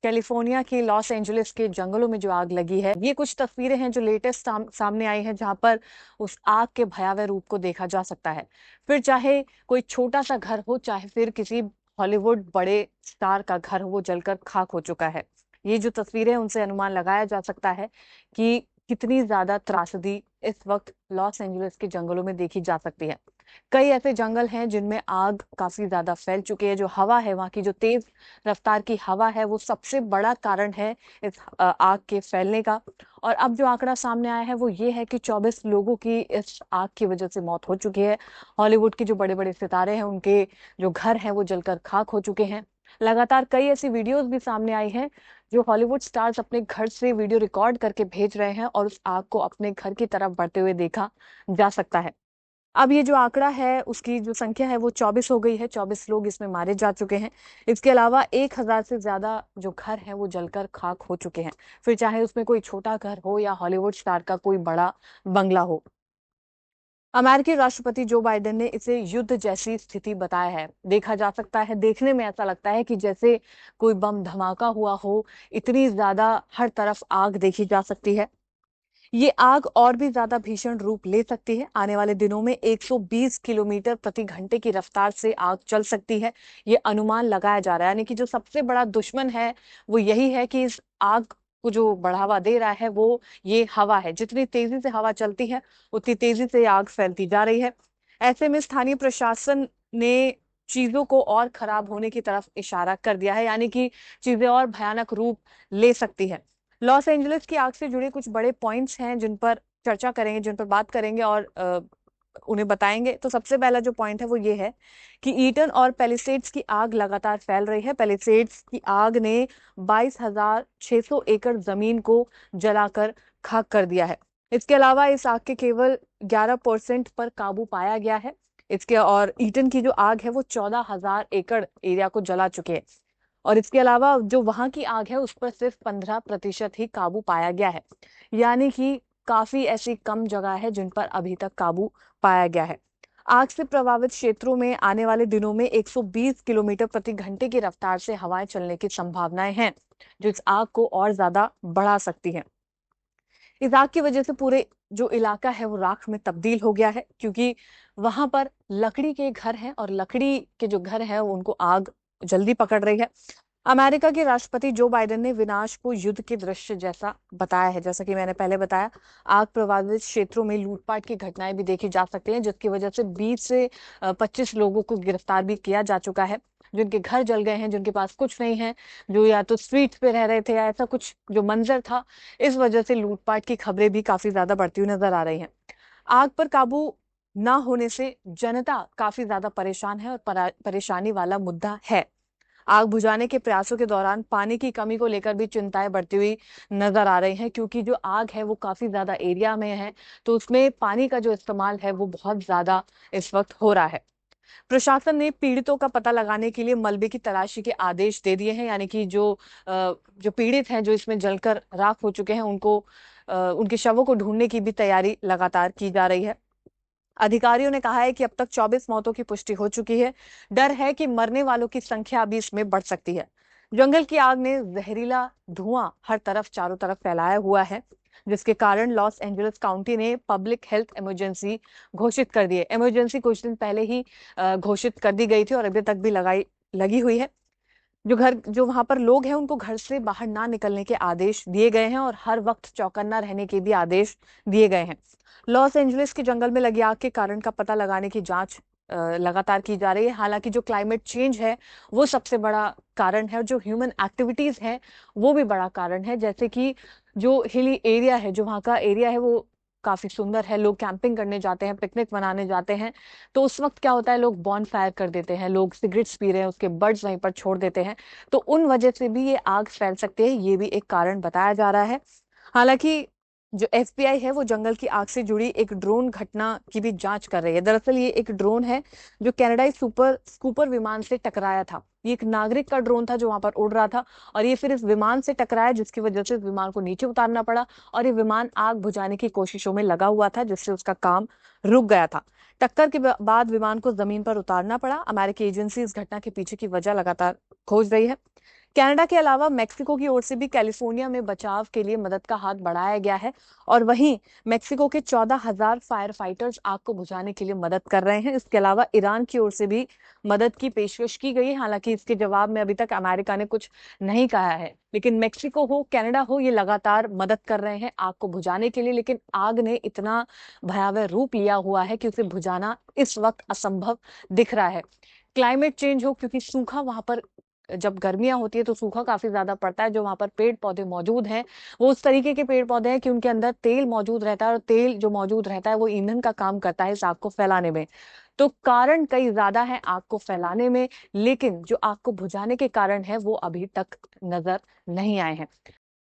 California के Los Angeles के जंगलों में जो आग लगी है, ये कुछ तस्वीरें हैं जो लेटेस्ट सामने आई हैं, जहां पर उस आग के भयावह रूप को देखा जा सकता है। फिर चाहे कोई छोटा सा घर हो, चाहे फिर किसी हॉलीवुड बड़े स्टार का घर हो, वो जलकर खाक हो चुका है। ये जो तस्वीरें हैं, उनसे अनुमान लगाया जा सकता है कि कितनी ज्यादा त्रासदी इस वक्त लॉस एंजलिस के जंगलों में देखी जा सकती है। कई ऐसे जंगल हैं जिनमें आग काफी ज्यादा फैल चुकी है। जो हवा है, वहां की जो तेज रफ्तार की हवा है, वो सबसे बड़ा कारण है इस आग के फैलने का। और अब जो आंकड़ा सामने आया है वो ये है कि 24 लोगों की इस आग की वजह से मौत हो चुकी है। हॉलीवुड के जो बड़े बड़े सितारे हैं, उनके जो घर हैं वो जलकर खाक हो चुके हैं। लगातार कई ऐसी वीडियोस भी सामने आई हैं जो हॉलीवुड स्टार्स अपने घर से वीडियो रिकॉर्ड करके भेज रहे हैं, और उस आग को अपने घर की तरफ बढ़ते हुए देखा जा सकता है। अब ये जो आंकड़ा है, उसकी जो संख्या है वो 24 हो गई है। 24 लोग इसमें मारे जा चुके हैं। इसके अलावा 1000 से ज्यादा जो घर हैं वो जलकर खाक हो चुके हैं। फिर चाहे उसमें कोई छोटा घर हो या हॉलीवुड स्टार का कोई बड़ा बंगला हो। अमेरिकी राष्ट्रपति जो बाइडेन ने इसे युद्ध जैसी स्थिति बताया है। देखा जा सकता है, देखने में ऐसा लगता है कि जैसे कोई बम धमाका हुआ हो। इतनी ज्यादा हर तरफ आग देखी जा सकती है। ये आग और भी ज्यादा भीषण रूप ले सकती है। आने वाले दिनों में 120 किलोमीटर प्रति घंटे की रफ्तार से आग चल सकती है। ये अनुमान लगाया जा रहा है। यानी कि जो सबसे बड़ा दुश्मन है वो यही है कि इस आग को जो बढ़ावा दे रहा है वो ये हवा है। जितनी तेजी से हवा चलती है, उतनी तेजी से आग फैलती जा रही है। ऐसे में स्थानीय प्रशासन ने चीजों को और खराब होने की तरफ इशारा कर दिया है। यानी कि चीजें और भयानक रूप ले सकती है। लॉस एंजलिस की आग से जुड़े कुछ बड़े पॉइंट्स हैं जिन पर चर्चा करेंगे, जिन पर बात करेंगे और उन्हें बताएंगे। तो सबसे पहला जो पॉइंट है वो ये है कि ईटन और पैलिसेड्स की आग लगातार फैल रही है। पैलिसेड्स की आग ने 22,600 एकड़ जमीन को जलाकर खाक कर दिया है। इसके अलावा इस आग के केवल 11% पर काबू पाया गया है। इसके और ईटन की जो आग है वो 14,000 एकड़ एरिया को जला चुके हैं। और इसके अलावा जो वहां की आग है उस पर सिर्फ 15% ही काबू पाया गया है। यानी कि काफी ऐसी कम जगह है जिन पर अभी तक काबू पाया गया है। आग से प्रभावित क्षेत्रों में आने वाले दिनों में 120 किलोमीटर प्रति घंटे की रफ्तार से हवाएं चलने की संभावनाएं हैं, जो इस आग को और ज्यादा बढ़ा सकती हैं। इस आग की वजह से पूरे जो इलाका है वो राख में तब्दील हो गया है, क्योंकि वहां पर लकड़ी के घर हैं और लकड़ी के जो घर हैं उनको आग जल्दी पकड़ रही है। अमेरिका के राष्ट्रपति जो बाइडेन ने विनाश को युद्ध के दृश्य जैसा बताया है। जैसा कि मैंने पहले बताया, आग प्रभावित क्षेत्रों में लूटपाट की घटनाएं भी देखी जा सकती हैं, जिसकी वजह से 20 से 25 लोगों को गिरफ्तार भी किया जा चुका है। जिनके घर जल गए हैं, जिनके पास कुछ नहीं है, जो या तो स्ट्रीट पे रह रहे थे या ऐसा कुछ जो मंजर था, इस वजह से लूटपाट की खबरें भी काफी ज्यादा बढ़ती हुई नजर आ रही हैं। आग पर काबू ना होने से जनता काफी ज्यादा परेशान है और परेशानी वाला मुद्दा है। आग बुझाने के प्रयासों के दौरान पानी की कमी को लेकर भी चिंताएं बढ़ती हुई नजर आ रही हैं, क्योंकि जो आग है वो काफी ज्यादा एरिया में है, तो उसमें पानी का जो इस्तेमाल है वो बहुत ज्यादा इस वक्त हो रहा है। प्रशासन ने पीड़ितों का पता लगाने के लिए मलबे की तलाशी के आदेश दे दिए हैं। यानी कि जो पीड़ित हैं, जो इसमें जलकर राख हो चुके हैं, उनके शवों को ढूंढने की भी तैयारी लगातार की जा रही है। अधिकारियों ने कहा है कि अब तक 24 मौतों की पुष्टि हो चुकी है। डर है कि मरने वालों की संख्या अभी इसमें बढ़ सकती है। जंगल की आग ने जहरीला धुआं हर तरफ चारों तरफ फैलाया हुआ है, जिसके कारण लॉस एंजलिस काउंटी ने पब्लिक हेल्थ इमरजेंसी घोषित कर दी है। इमरजेंसी कुछ दिन पहले ही घोषित कर दी गई थी और अभी तक भी लगी हुई है। जो वहां पर लोग हैं उनको घर से बाहर ना निकलने के आदेश दिए गए हैं और हर वक्त चौकन्ना रहने के भी आदेश दिए गए हैं। लॉस एंजलिस के जंगल में लगी आग के कारण का पता लगाने की जांच लगातार की जा रही है। हालांकि जो क्लाइमेट चेंज है वो सबसे बड़ा कारण है, और जो ह्यूमन एक्टिविटीज है वो भी बड़ा कारण है। जैसे कि जो हिली एरिया है, जो वहाँ का एरिया है वो काफी सुंदर है। लोग कैंपिंग करने जाते हैं, पिकनिक मनाने जाते हैं, तो उस वक्त क्या होता है, लोग बॉन फायर कर देते हैं, लोग सिगरेट्स पी रहे हैं, उसके बर्ड्स वहीं पर छोड़ देते हैं। तो उन वजह से भी ये आग फैल सकती है, ये भी एक कारण बताया जा रहा है। हालांकि जो एफबीआई है वो जंगल की आग से जुड़ी एक ड्रोन घटना की भी जांच कर रही है। दरअसल ये एक ड्रोन है जो कनाडाई सुपर स्कूपर विमान से टकराया था। ये एक नागरिक का ड्रोन था जो वहां पर उड़ रहा था, और ये फिर इस विमान से टकराया, जिसकी वजह से इस विमान को नीचे उतारना पड़ा, और ये विमान आग बुझाने की कोशिशों में लगा हुआ था, जिससे उसका काम रुक गया था। टक्कर के बाद विमान को जमीन पर उतारना पड़ा। अमेरिकी एजेंसी इस घटना के पीछे की वजह लगातार खोज रही है। कनाडा के अलावा मेक्सिको की ओर से भी कैलिफोर्निया में बचाव के लिए मदद का हाथ बढ़ाया गया है और वहीं मेक्सिको के 14,000 फायर फाइटर्स आग को बुझाने के लिए मदद कर रहे हैं। इसके अलावा ईरान की ओर से भी मदद की पेशकश की गई है, हालांकि इसके जवाब में अभी तक अमेरिका ने कुछ नहीं कहा है। लेकिन मेक्सिको हो, कनाडा हो, ये लगातार मदद कर रहे हैं आग को बुझाने के लिए। लेकिन आग ने इतना भयावह रूप लिया हुआ है कि उसे बुझाना इस वक्त असंभव दिख रहा है। क्लाइमेट चेंज हो, क्योंकि सूखा वहां पर, जब गर्मियां होती है तो सूखा काफी ज्यादा पड़ता है। जो वहां पर पेड़ पौधे मौजूद हैं वो उस तरीके के पेड़ पौधे हैं कि उनके अंदर तेल मौजूद रहता है और तेल जो मौजूद रहता है वो ईंधन का काम करता है इस आग को फैलाने में। तो कारण कई ज्यादा है आग को फैलाने में, लेकिन जो आग को बुझाने के कारण है वो अभी तक नजर नहीं आए हैं।